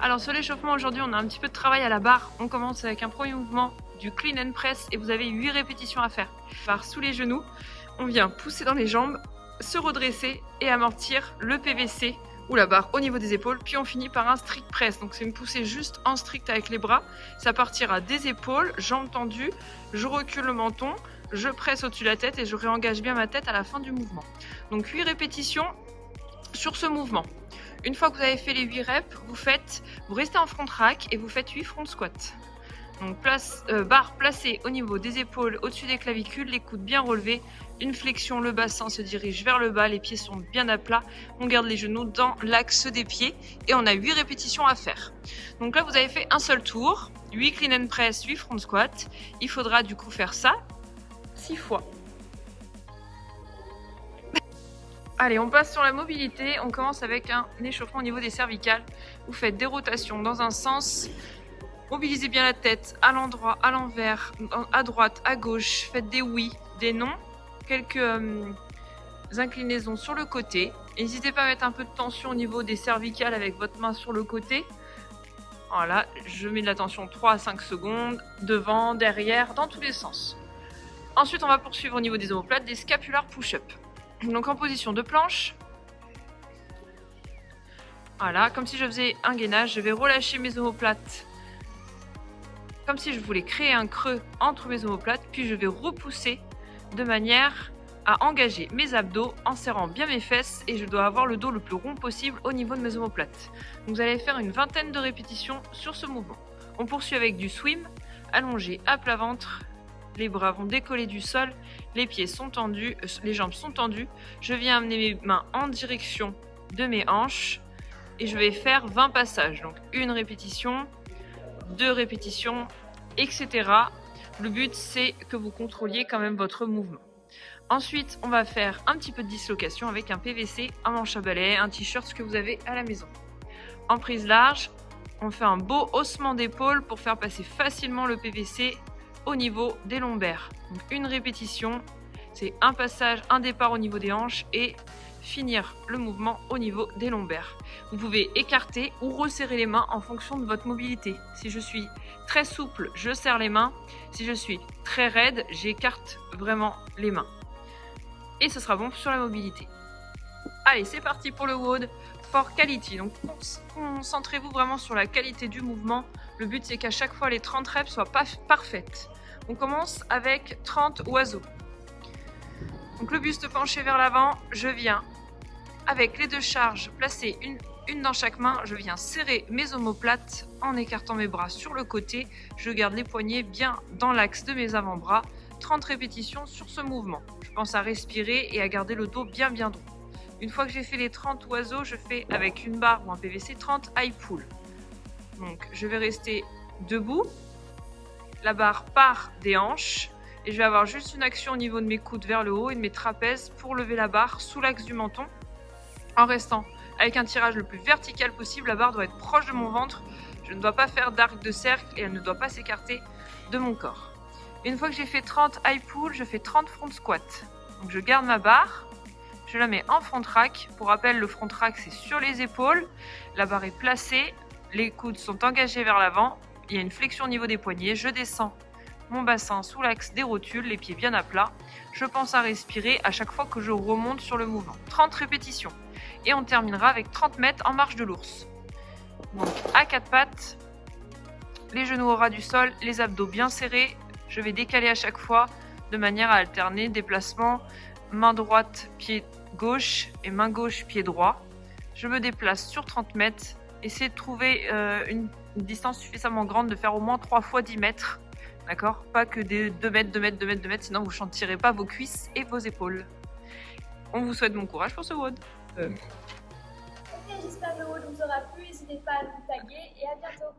Alors sur l'échauffement aujourd'hui, on a un petit peu de travail à la barre. On commence avec un premier mouvement du clean and press et vous avez 8 répétitions à faire. Barre sous les genoux, on vient pousser dans les jambes, se redresser et amortir le PVC ou la barre au niveau des épaules. Puis on finit par un strict press. Donc c'est une poussée juste en strict avec les bras. Ça partira des épaules, jambes tendues, je recule le menton, je presse au-dessus de la tête et je réengage bien ma tête à la fin du mouvement. Donc 8 répétitions sur ce mouvement. Une fois que vous avez fait les 8 reps, vous restez en front rack et vous faites 8 front squats. Donc barre placée au niveau des épaules, au-dessus des clavicules, les coudes bien relevés, une flexion, le bassin se dirige vers le bas, les pieds sont bien à plat, on garde les genoux dans l'axe des pieds et on a 8 répétitions à faire. Donc là vous avez fait un seul tour, 8 clean and press, 8 front squats, il faudra du coup faire ça 6 fois. Allez, on passe sur la mobilité. On commence avec un échauffement au niveau des cervicales. Vous faites des rotations dans un sens. Mobilisez bien la tête à l'endroit, à l'envers, à droite, à gauche. Faites des oui, des non. Quelques inclinaisons sur le côté. N'hésitez pas à mettre un peu de tension au niveau des cervicales avec votre main sur le côté. Voilà, je mets de la tension 3 à 5 secondes. Devant, derrière, dans tous les sens. Ensuite, on va poursuivre au niveau des omoplates, des scapular push-up. Donc en position de planche, voilà, comme si je faisais un gainage, je vais relâcher mes omoplates, comme si je voulais créer un creux entre mes omoplates, puis je vais repousser de manière à engager mes abdos en serrant bien mes fesses et je dois avoir le dos le plus rond possible au niveau de mes omoplates. Donc vous allez faire une vingtaine de répétitions sur ce mouvement. On poursuit avec du swim, allongé à plat ventre. Les bras vont décoller du sol, les pieds sont tendus, les jambes sont tendues. Je viens amener mes mains en direction de mes hanches et je vais faire 20 passages. Donc une répétition, 2 répétitions, etc. Le but c'est que vous contrôliez quand même votre mouvement. Ensuite, on va faire un petit peu de dislocation avec un PVC, un manche à balai, un t-shirt, ce que vous avez à la maison. En prise large, on fait un beau haussement d'épaule pour faire passer facilement le PVC au niveau des lombaires. Donc une répétition, c'est un passage, un départ au niveau des hanches et finir le mouvement au niveau des lombaires. Vous pouvez écarter ou resserrer les mains en fonction de votre mobilité. Si je suis très souple, je serre les mains. Si je suis très raide, j'écarte vraiment les mains. Et ce sera bon sur la mobilité. Allez, c'est parti pour le WOD for Quality. Donc concentrez-vous vraiment sur la qualité du mouvement. Le but c'est qu'à chaque fois les 30 reps soient parfaites. On commence avec 30 oiseaux. Donc le buste penché vers l'avant, je viens avec les 2 charges placées une dans chaque main, je viens serrer mes omoplates en écartant mes bras sur le côté. Je garde les poignets bien dans l'axe de mes avant-bras. 30 répétitions sur ce mouvement. Je pense à respirer et à garder le dos bien droit. Une fois que j'ai fait les 30 oiseaux, je fais avec une barre ou un PVC 30 high pull. Donc je vais rester debout, la barre part des hanches et je vais avoir juste une action au niveau de mes coudes vers le haut et de mes trapèzes pour lever la barre sous l'axe du menton en restant avec un tirage le plus vertical possible. La barre doit être proche de mon ventre, je ne dois pas faire d'arc de cercle et elle ne doit pas s'écarter de mon corps. Une fois que j'ai fait 30 high pull, je fais 30 front squat. Donc je garde ma barre, je la mets en front rack. Pour rappel, le front rack c'est sur les épaules, la barre est placée, les coudes sont engagés vers l'avant, il y a une flexion au niveau des poignets, je descends mon bassin sous l'axe des rotules, les pieds bien à plat. Je pense à respirer à chaque fois que je remonte sur le mouvement. 30 répétitions. Et on terminera avec 30 mètres en marche de l'ours. Donc à 4 pattes, les genoux au ras du sol, les abdos bien serrés. Je vais décaler à chaque fois de manière à alterner déplacement main droite, pied gauche et main gauche, pied droit. Je me déplace sur 30 mètres. Essayez de trouver une distance suffisamment grande, de faire au moins 3 fois 10 mètres. D'accord? Pas que des 2 mètres, 2 mètres, 2 mètres, 2 mètres, sinon vous ne chantirez pas vos cuisses et vos épaules. On vous souhaite bon courage pour ce WOD. Ok, j'espère que le WOD vous aura plu. N'hésitez pas à nous taguer et à bientôt.